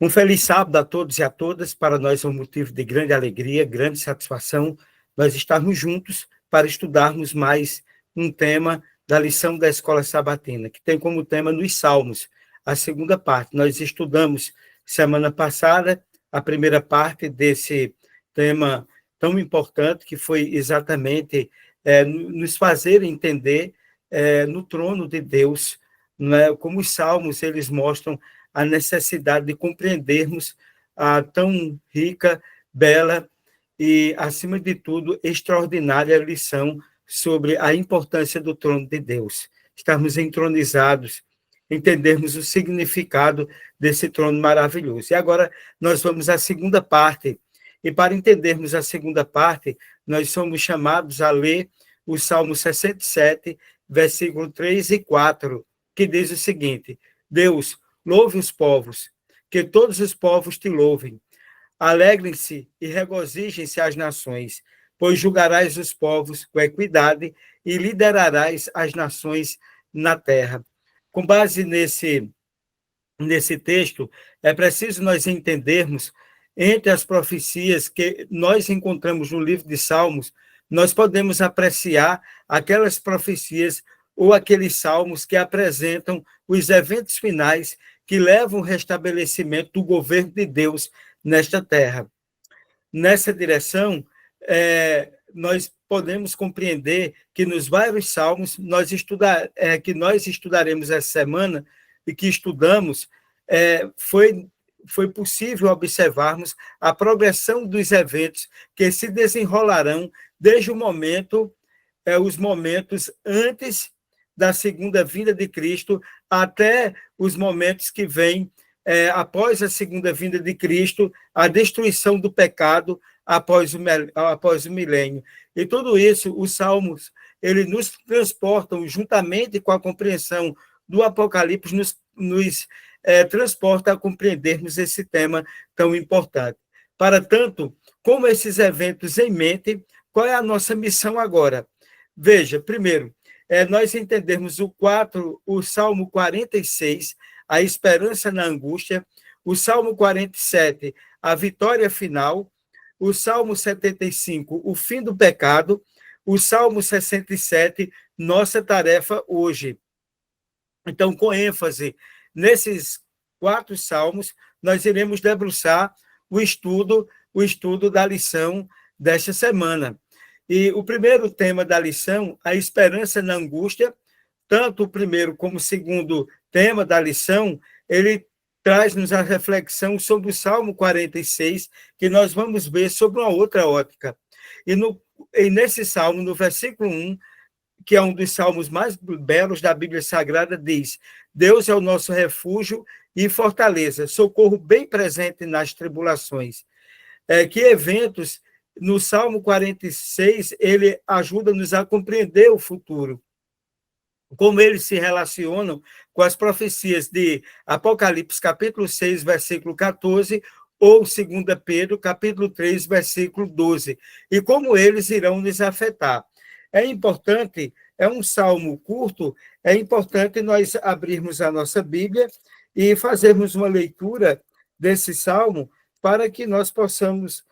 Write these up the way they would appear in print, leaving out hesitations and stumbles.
Um feliz sábado a todos e a todas. Para nós é um motivo de grande alegria, grande satisfação nós estarmos juntos para estudarmos mais um tema da lição da Escola Sabatina, que tem como tema nos Salmos, a segunda parte. Nós estudamos semana passada a primeira parte desse tema tão importante, que foi exatamente nos fazer entender no trono de Deus, né, como os Salmos eles mostram a necessidade de compreendermos a tão rica, bela e, acima de tudo, extraordinária lição sobre a importância do trono de Deus. Estarmos entronizados, entendermos o significado desse trono maravilhoso. E agora nós vamos à segunda parte. E para entendermos a segunda parte, nós somos chamados a ler o Salmo 67, versículo 3 e 4, que diz o seguinte: Deus, louve os povos, que todos os povos te louvem. Alegrem-se e regozijem-se as nações, pois julgarás os povos com equidade e liderarás as nações na terra. Com base nesse texto, é preciso nós entendermos, entre as profecias que nós encontramos no livro de Salmos, nós podemos apreciar aquelas profecias ou aqueles salmos que apresentam os eventos finais que levam ao restabelecimento do governo de Deus nesta terra. Nessa direção, nós podemos compreender que nos vários salmos que nós estudaremos essa semana e que estudamos, foi possível observarmos a progressão dos eventos que se desenrolarão desde o momento, os momentos antes da segunda vinda de Cristo até os momentos que vêm após a segunda vinda de Cristo, a destruição do pecado após o milênio. E tudo isso, os Salmos, eles nos transportam, juntamente com a compreensão do Apocalipse, nos transporta a compreendermos esse tema tão importante. Para tanto, com esses eventos em mente, qual é a nossa missão agora? Veja, primeiro, nós entendermos o Salmo 46, a esperança na angústia, o Salmo 47, a vitória final, o Salmo 75, o fim do pecado, o Salmo 67, nossa tarefa hoje. Então, com ênfase nesses 4 salmos, nós iremos debruçar o estudo da lição desta semana. E o primeiro tema da lição, a esperança na angústia, tanto o primeiro como o segundo tema da lição, ele traz-nos a reflexão sobre o Salmo 46, que nós vamos ver sobre uma outra ótica. E nesse salmo, no versículo 1, que é um dos salmos mais belos da Bíblia Sagrada, diz: Deus é o nosso refúgio e fortaleza, socorro bem presente nas tribulações. Que eventos, no Salmo 46, ele ajuda-nos a compreender o futuro, como eles se relacionam com as profecias de Apocalipse, capítulo 6, versículo 14, ou 2 Pedro, capítulo 3, versículo 12, e como eles irão nos afetar. É importante, é um salmo curto, é importante nós abrirmos a nossa Bíblia e fazermos uma leitura desse salmo para que nós possamos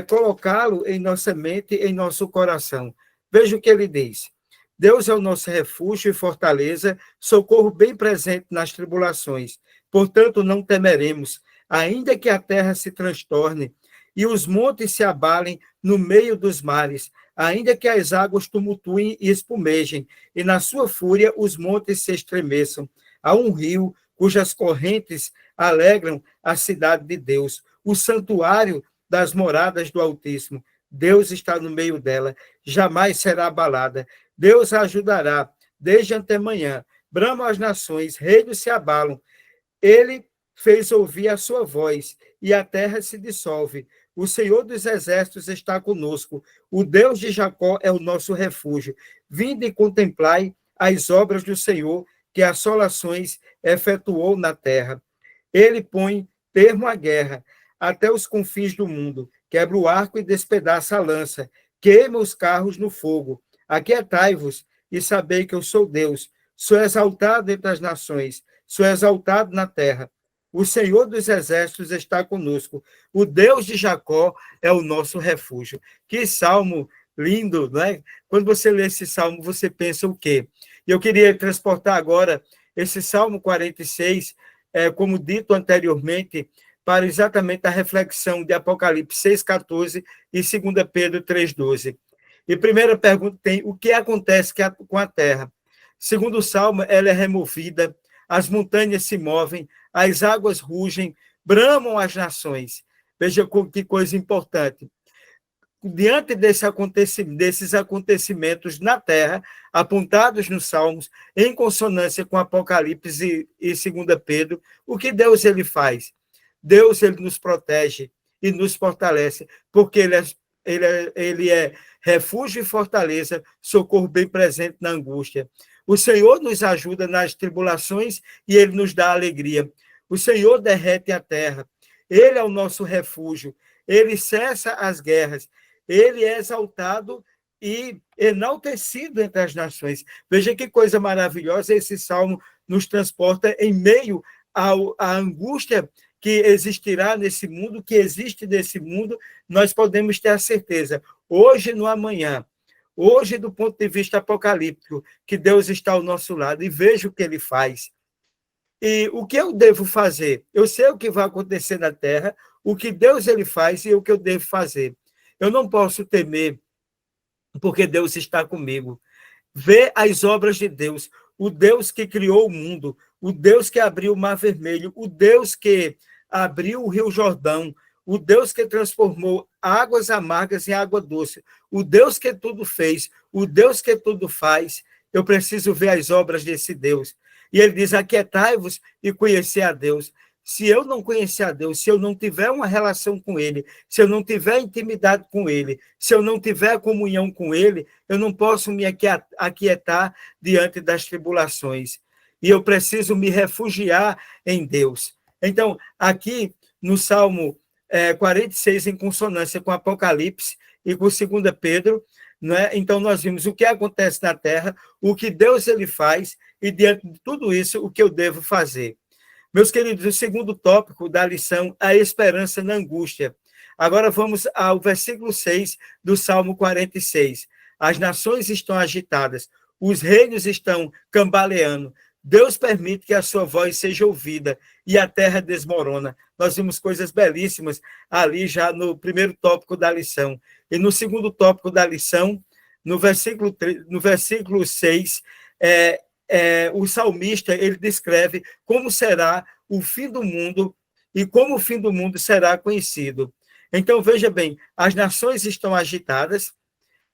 colocá-lo em nossa mente, em nosso coração. Veja o que ele diz: Deus é o nosso refúgio e fortaleza, socorro bem presente nas tribulações. Portanto, não temeremos, ainda que a terra se transtorne e os montes se abalem no meio dos mares, ainda que as águas tumultuem e espumejem, e na sua fúria os montes se estremeçam. Há um rio cujas correntes alegram a cidade de Deus, o santuário das moradas do Altíssimo. Deus está no meio dela, jamais será abalada. Deus a ajudará desde antemanhã. Bramam as nações, reinos se abalam. Ele fez ouvir a sua voz, e a terra se dissolve. O Senhor dos exércitos está conosco. O Deus de Jacó é o nosso refúgio. Vinde e contemplai as obras do Senhor, que assolações efetuou na terra. Ele põe termo à guerra até os confins do mundo. Quebra o arco e despedaça a lança. Queima os carros no fogo. Aquietai-vos e sabei que eu sou Deus. Sou exaltado entre as nações. Sou exaltado na terra. O Senhor dos exércitos está conosco. O Deus de Jacó é o nosso refúgio. Que salmo lindo, não é? Quando você lê esse salmo, você pensa o quê? E eu queria transportar agora esse Salmo 46, como dito anteriormente, para exatamente a reflexão de Apocalipse 6,14 e 2 Pedro 3,12. E primeira pergunta tem, o que acontece com a terra? Segundo o Salmo, ela é removida, as montanhas se movem, as águas rugem, bramam as nações. Veja que coisa importante. Diante desses acontecimentos na terra, apontados nos Salmos, em consonância com Apocalipse e 2 Pedro, o que Deus ele faz? Deus ele nos protege e nos fortalece, porque ele é refúgio e fortaleza, socorro bem presente na angústia. O Senhor nos ajuda nas tribulações e ele nos dá alegria. O Senhor derrete a terra. Ele é o nosso refúgio. Ele cessa as guerras. Ele é exaltado e enaltecido entre as nações. Veja que coisa maravilhosa, esse salmo nos transporta em meio à angústia que existirá nesse mundo, que existe nesse mundo, nós podemos ter a certeza, hoje no amanhã, hoje do ponto de vista apocalíptico, que Deus está ao nosso lado e veja o que ele faz. E o que eu devo fazer? Eu sei o que vai acontecer na terra, o que Deus ele faz e o que eu devo fazer. Eu não posso temer, porque Deus está comigo. Vê as obras de Deus, o Deus que criou o mundo, o Deus que abriu o Mar Vermelho, o Deus que abriu o Rio Jordão, o Deus que transformou águas amargas em água doce, o Deus que tudo fez, o Deus que tudo faz. Eu preciso ver as obras desse Deus. E ele diz, aquietai-vos e conhecer a Deus. Se eu não conhecer a Deus, se eu não tiver uma relação com ele, se eu não tiver intimidade com ele, se eu não tiver comunhão com ele, eu não posso me aquietar diante das tribulações. E eu preciso me refugiar em Deus. Então, aqui no Salmo 46, em consonância com Apocalipse e com 2 Pedro, né? Então nós vimos o que acontece na terra, o que Deus ele faz, e diante de tudo isso, o que eu devo fazer. Meus queridos, o segundo tópico da lição, a esperança na angústia. Agora vamos ao versículo 6 do Salmo 46. As nações estão agitadas, os reinos estão cambaleando, Deus permite que a sua voz seja ouvida e a terra desmorona. Nós vimos coisas belíssimas ali já no primeiro tópico da lição. E no segundo tópico da lição, no versículo 6, o salmista ele descreve como será o fim do mundo e como o fim do mundo será conhecido. Então, veja bem, as nações estão agitadas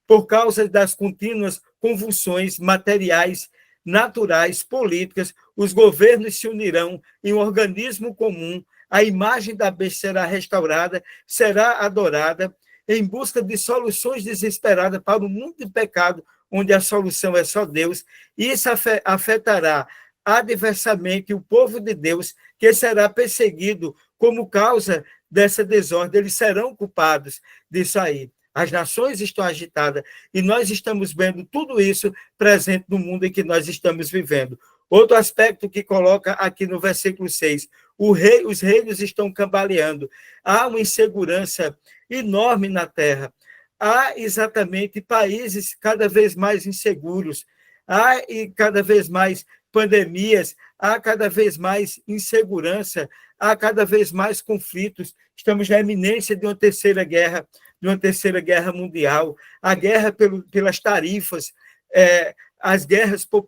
por causa das contínuas convulsões materiais, naturais, políticas, os governos se unirão em um organismo comum, a imagem da besta será restaurada, será adorada, em busca de soluções desesperadas para o mundo de pecado, onde a solução é só Deus. Isso afetará adversamente o povo de Deus, que será perseguido como causa dessa desordem. Eles serão culpados disso aí. As nações estão agitadas e nós estamos vendo tudo isso presente no mundo em que nós estamos vivendo. Outro aspecto que coloca aqui no versículo 6, os reinos estão cambaleando. Há uma insegurança enorme na terra. Há exatamente países cada vez mais inseguros. Há cada vez mais pandemias, há cada vez mais insegurança, há cada vez mais conflitos. Estamos na iminência de uma terceira guerra mundial, a guerra pelas tarifas, as guerras por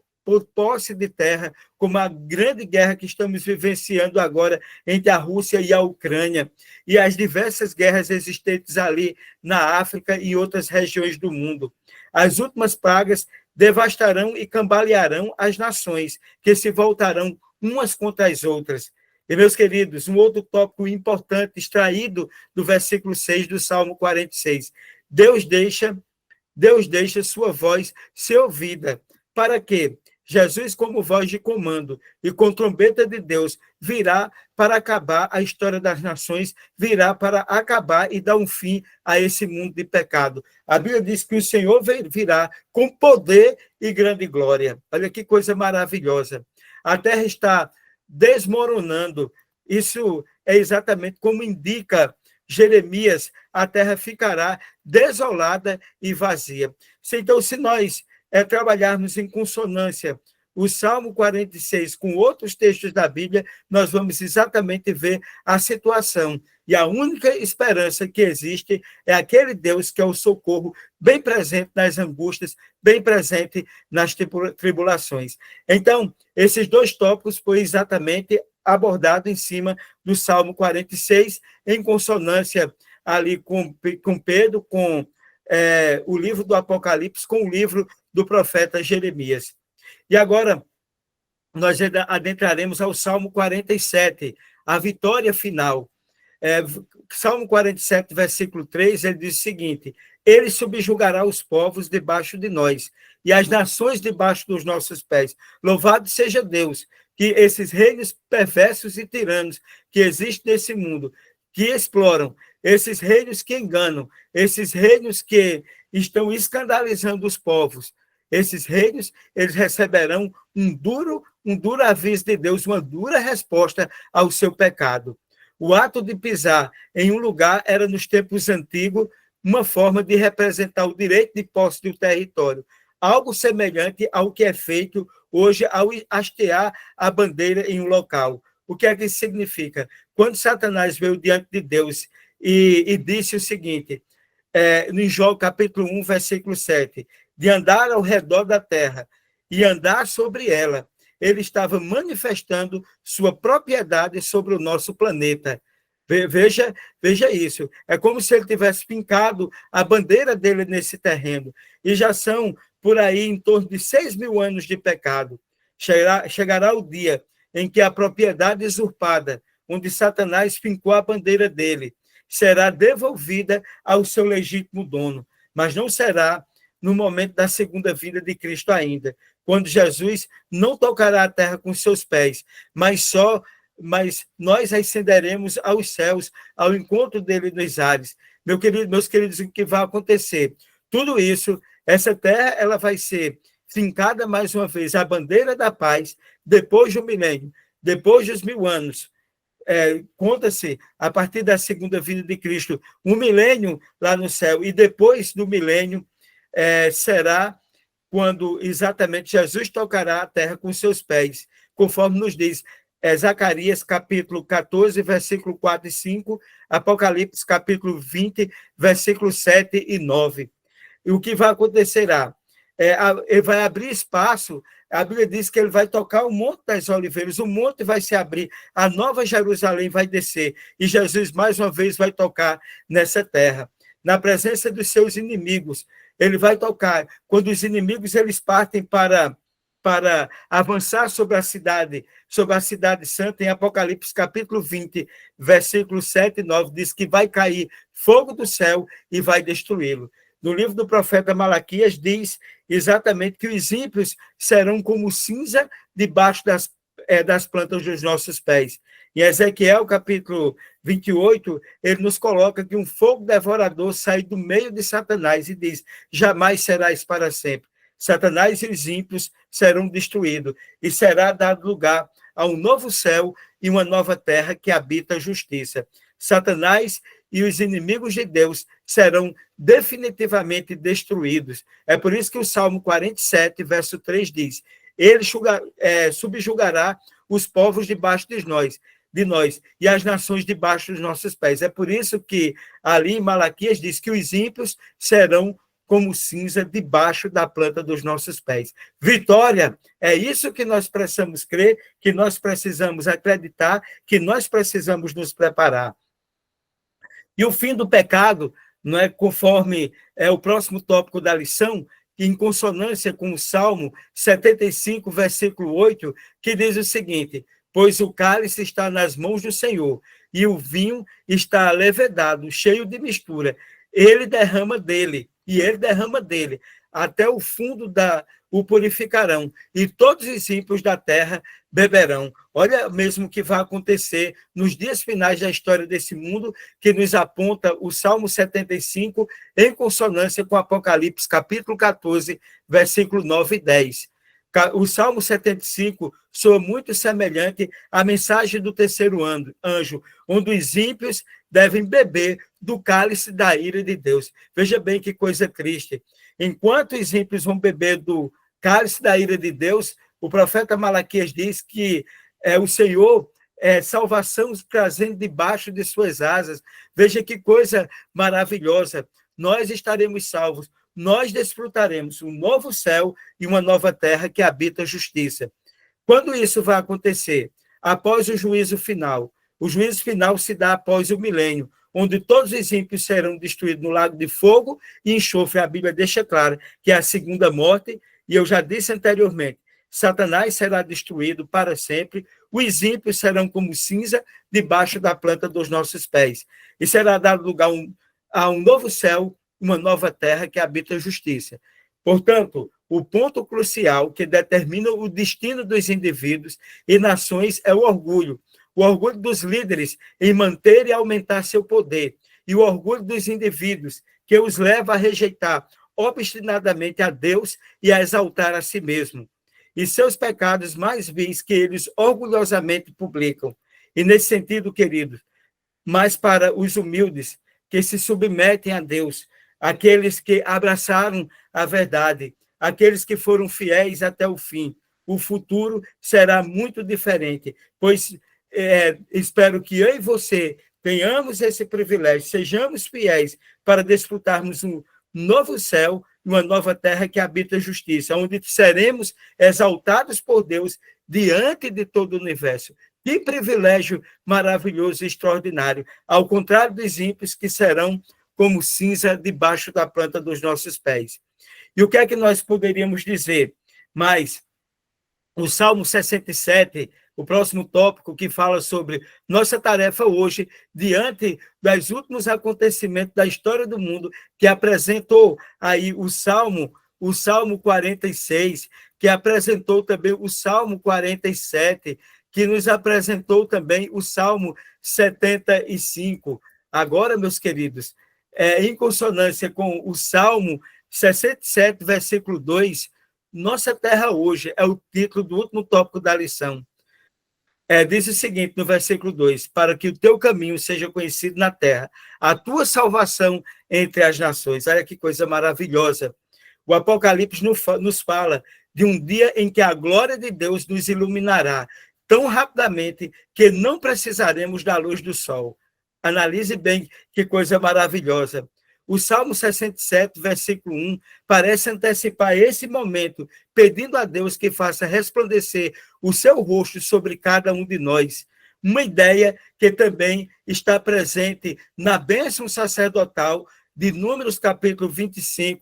posse de terra, como a grande guerra que estamos vivenciando agora entre a Rússia e a Ucrânia, e as diversas guerras existentes ali na África e outras regiões do mundo. As últimas pragas devastarão e cambalearão as nações, que se voltarão umas contra as outras. E, meus queridos, um outro tópico importante, extraído do versículo 6 do Salmo 46. Deus deixa sua voz ser ouvida. Para quê? Jesus, como voz de comando e com trombeta de Deus, virá para acabar a história das nações, virá para acabar e dar um fim a esse mundo de pecado. A Bíblia diz que o Senhor virá com poder e grande glória. Olha que coisa maravilhosa. A terra está desmoronando isso é exatamente como indica Jeremias: a terra ficará desolada e vazia. Então, se nós trabalharmos em consonância o Salmo 46 com outros textos da Bíblia, nós vamos exatamente ver a situação. E a única esperança que existe é aquele Deus que é o socorro bem presente nas angústias, bem presente nas tribulações. Então, esses dois tópicos foi exatamente abordado em cima do Salmo 46, em consonância ali com Pedro, com o livro do Apocalipse, com o livro do profeta Jeremias. E agora, nós adentraremos ao Salmo 47, a vitória final. Salmo 47, versículo 3, ele diz o seguinte: ele subjugará os povos debaixo de nós, e as nações debaixo dos nossos pés. Louvado seja Deus, que esses reinos perversos e tiranos que existem nesse mundo, que exploram, esses reinos que enganam, esses reinos que estão escandalizando os povos, esses reinos, eles receberão um duro aviso de Deus, uma dura resposta ao seu pecado. O ato de pisar em um lugar era, nos tempos antigos, uma forma de representar o direito de posse do território, algo semelhante ao que é feito hoje ao hastear a bandeira em um local. O que é que isso significa? Quando Satanás veio diante de Deus e disse o seguinte, em Jó capítulo 1, versículo 7, de andar ao redor da terra e andar sobre ela, ele estava manifestando sua propriedade sobre o nosso planeta. Veja isso. É como se ele tivesse fincado a bandeira dele nesse terreno. E já são, por aí, em torno de 6.000 anos de pecado. Chegará o dia em que a propriedade usurpada, onde Satanás fincou a bandeira dele, será devolvida ao seu legítimo dono. Mas não será no momento da segunda vinda de Cristo ainda, quando Jesus não tocará a terra com seus pés, mas nós ascenderemos aos céus, ao encontro dele nos ares. Meus queridos, o que vai acontecer? Tudo isso, essa terra, ela vai ser fincada mais uma vez, a bandeira da paz, depois do milênio, depois dos 1000 anos. Conta-se, a partir da segunda vinda de Cristo, um milênio lá no céu, e depois do milênio, será quando exatamente Jesus tocará a terra com seus pés, conforme nos diz Zacarias capítulo 14, versículo 4 e 5, Apocalipse capítulo 20, versículos 7 e 9. E o que vai acontecerá? Ele vai abrir espaço, a Bíblia diz que ele vai tocar o Monte das Oliveiras, o monte vai se abrir, a Nova Jerusalém vai descer, e Jesus mais uma vez vai tocar nessa terra, na presença dos seus inimigos. Ele vai tocar quando os inimigos eles partem para avançar sobre a cidade santa. Em Apocalipse capítulo 20, versículos 7 e 9, diz que vai cair fogo do céu e vai destruí-lo. No livro do profeta Malaquias diz exatamente que os ímpios serão como cinza debaixo das plantas dos nossos pés. Em Ezequiel, capítulo 28, ele nos coloca que um fogo devorador sai do meio de Satanás e diz: jamais serás para sempre. Satanás e os ímpios serão destruídos e será dado lugar a um novo céu e uma nova terra que habita a justiça. Satanás e os inimigos de Deus serão definitivamente destruídos. É por isso que o Salmo 47, verso 3 diz: ele subjugará os povos debaixo de nós, e as nações debaixo dos nossos pés. É por isso que ali em Malaquias diz que os ímpios serão como cinza debaixo da planta dos nossos pés. Vitória, é isso que nós precisamos crer, que nós precisamos acreditar, que nós precisamos nos preparar. E o fim do pecado, não é, conforme o próximo tópico da lição, em consonância com o Salmo 75, versículo 8, que diz o seguinte: pois o cálice está nas mãos do Senhor, e o vinho está levedado, cheio de mistura. Ele derrama dele, até o fundo o purificarão, e todos os ímpios da terra beberão. Olha mesmo o que vai acontecer nos dias finais da história desse mundo, que nos aponta o Salmo 75, em consonância com Apocalipse, capítulo 14, versículo 9 e 10. O Salmo 75 soa muito semelhante à mensagem do terceiro anjo, onde os ímpios devem beber do cálice da ira de Deus. Veja bem que coisa triste. Enquanto os ímpios vão beber do cálice da ira de Deus, o profeta Malaquias diz que o Senhor salvação trazendo debaixo de suas asas. Veja que coisa maravilhosa. Nós estaremos salvos. Nós desfrutaremos um novo céu e uma nova terra que habita a justiça. Quando isso vai acontecer? Após o juízo final. O juízo final se dá após o milênio, onde todos os ímpios serão destruídos no lago de fogo e enxofre. A Bíblia deixa claro que é a segunda morte, e eu já disse anteriormente, Satanás será destruído para sempre, os ímpios serão como cinza debaixo da planta dos nossos pés, e será dado lugar a um novo céu, uma nova terra que habita a justiça. Portanto, o ponto crucial que determina o destino dos indivíduos e nações é o orgulho dos líderes em manter e aumentar seu poder, e o orgulho dos indivíduos, que os leva a rejeitar obstinadamente a Deus e a exaltar a si mesmo, e seus pecados mais vis que eles orgulhosamente publicam. E nesse sentido, queridos, mas para os humildes, que se submetem a Deus, aqueles que abraçaram a verdade, aqueles que foram fiéis até o fim, o futuro será muito diferente, pois espero que eu e você tenhamos esse privilégio, sejamos fiéis para desfrutarmos um novo céu e uma nova terra que habita a justiça, onde seremos exaltados por Deus diante de todo o universo. Que privilégio maravilhoso e extraordinário, ao contrário dos ímpios que serão como cinza debaixo da planta dos nossos pés. E o que é que nós poderíamos dizer? Mas o Salmo 67, o próximo tópico que fala sobre nossa tarefa hoje, diante dos últimos acontecimentos da história do mundo, que apresentou aí o Salmo 46, que apresentou também o Salmo 47, que nos apresentou também o Salmo 75. Agora, meus queridos, em consonância com o Salmo 67, versículo 2, Nossa Terra Hoje é o título do último tópico da lição. Diz o seguinte, no versículo 2, para que o teu caminho seja conhecido na terra, a tua salvação entre as nações. Olha que coisa maravilhosa. O Apocalipse nos fala de um dia em que a glória de Deus nos iluminará tão rapidamente que não precisaremos da luz do sol. Analise bem que coisa maravilhosa. O Salmo 67, versículo 1, parece antecipar esse momento, pedindo a Deus que faça resplandecer o seu rosto sobre cada um de nós. Uma ideia que também está presente na bênção sacerdotal de Números, capítulo 6,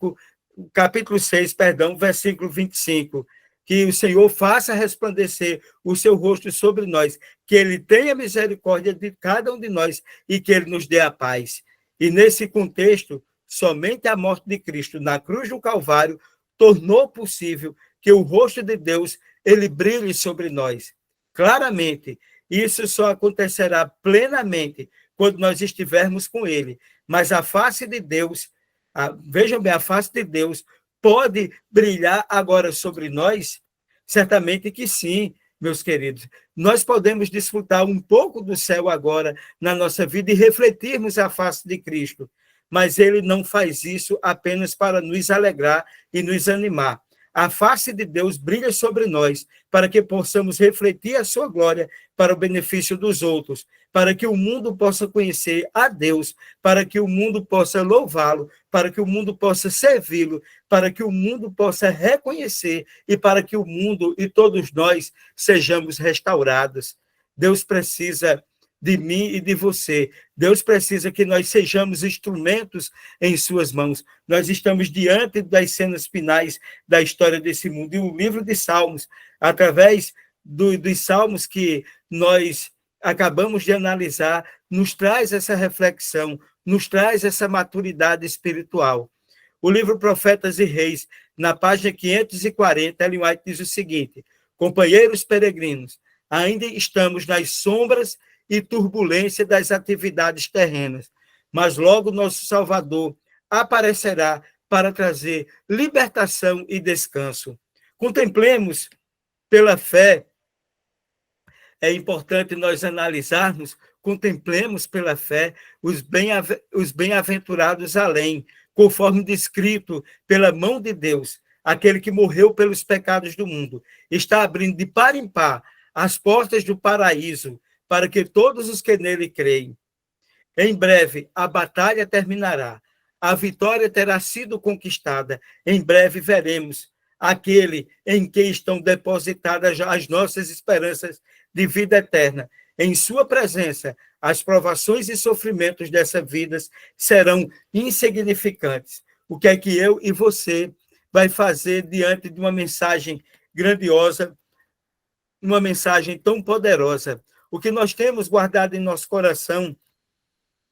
versículo 25. Que o Senhor faça resplandecer o seu rosto sobre nós, que ele tenha misericórdia de cada um de nós e que ele nos dê a paz. E nesse contexto, somente a morte de Cristo na cruz do Calvário tornou possível que o rosto de Deus ele brilhe sobre nós. Claramente, isso só acontecerá plenamente quando nós estivermos com ele. Mas a face de Deus, vejam bem, a face de Deus pode brilhar agora sobre nós? Certamente que sim, meus queridos. Nós podemos desfrutar um pouco do céu agora na nossa vida e refletirmos a face de Cristo. Mas ele não faz isso apenas para nos alegrar e nos animar. A face de Deus brilha sobre nós para que possamos refletir a sua glória para o benefício dos outros, para que o mundo possa conhecer a Deus, para que o mundo possa louvá-lo, para que o mundo possa servi-lo, para que o mundo possa reconhecer e para que o mundo e todos nós sejamos restaurados. Deus precisa de mim e de você. Deus precisa que nós sejamos instrumentos em suas mãos. Nós estamos diante das cenas finais da história desse mundo. E o livro de Salmos, através dos salmos que nós acabamos de analisar, nos traz essa reflexão, nos traz essa maturidade espiritual. O livro Profetas e Reis, na página 540, Ellen White diz o seguinte: companheiros peregrinos, ainda estamos nas sombras e turbulência das atividades terrenas, mas logo nosso Salvador aparecerá para trazer libertação e descanso. Contemplemos pela fé, é importante nós analisarmos, contemplemos pela fé os bem-aventurados além, conforme descrito pela mão de Deus, aquele que morreu pelos pecados do mundo, está abrindo de par em par as portas do paraíso para que todos os que nele creem. Em breve a batalha terminará, a vitória terá sido conquistada, em breve veremos aquele em que estão depositadas as nossas esperanças de vida eterna. Em sua presença, as provações e sofrimentos dessa vida serão insignificantes. O que é que eu e você vai fazer diante de uma mensagem grandiosa, uma mensagem tão poderosa? O que nós temos guardado em nosso coração,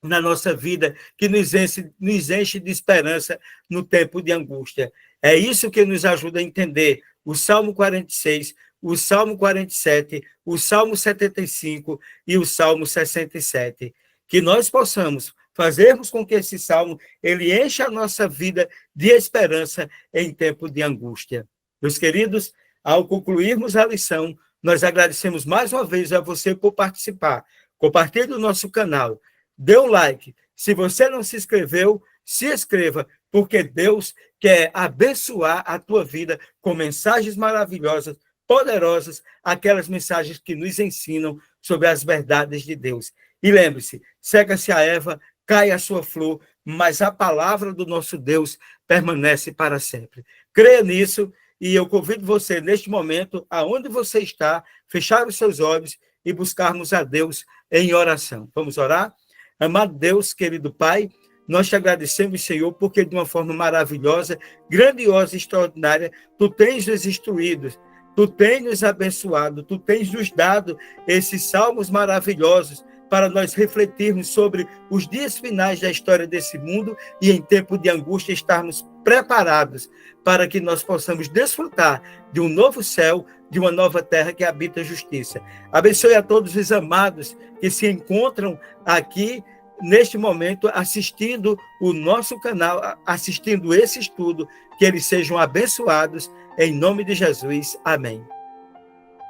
na nossa vida, que nos enche de esperança no tempo de angústia. É isso que nos ajuda a entender o Salmo 46, o Salmo 47, o Salmo 75 e o Salmo 67. Que nós possamos fazermos com que esse Salmo ele encha a nossa vida de esperança em tempo de angústia. Meus queridos, ao concluirmos a lição, nós agradecemos mais uma vez a você por participar. Compartilhe o nosso canal. Dê um like. Se você não se inscreveu, se inscreva, porque Deus quer abençoar a tua vida com mensagens maravilhosas, poderosas, aquelas mensagens que nos ensinam sobre as verdades de Deus. E lembre-se, cega-se a erva, cai a sua flor, mas a palavra do nosso Deus permanece para sempre. Creia nisso e eu convido você, neste momento, aonde você está, fechar os seus olhos e buscarmos a Deus em oração. Vamos orar? Amado Deus, querido Pai, nós te agradecemos, Senhor, porque de uma forma maravilhosa, grandiosa e extraordinária, Tu tens nos instruído, Tu tens nos abençoado, Tu tens nos dado esses salmos maravilhosos para nós refletirmos sobre os dias finais da história desse mundo e em tempo de angústia estarmos preparados para que nós possamos desfrutar de um novo céu, de uma nova terra que habita a justiça. Abençoe a todos os amados que se encontram aqui neste momento assistindo o nosso canal, assistindo esse estudo, que eles sejam abençoados em nome de Jesus. Amém.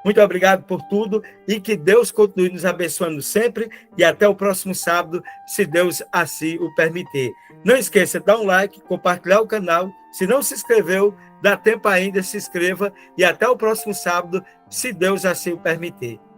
Muito obrigado por tudo e que Deus continue nos abençoando sempre e até o próximo sábado, se Deus assim o permitir. Não esqueça de dar um like, compartilhar o canal. Se não se inscreveu, dá tempo ainda, se inscreva e até o próximo sábado, se Deus assim o permitir.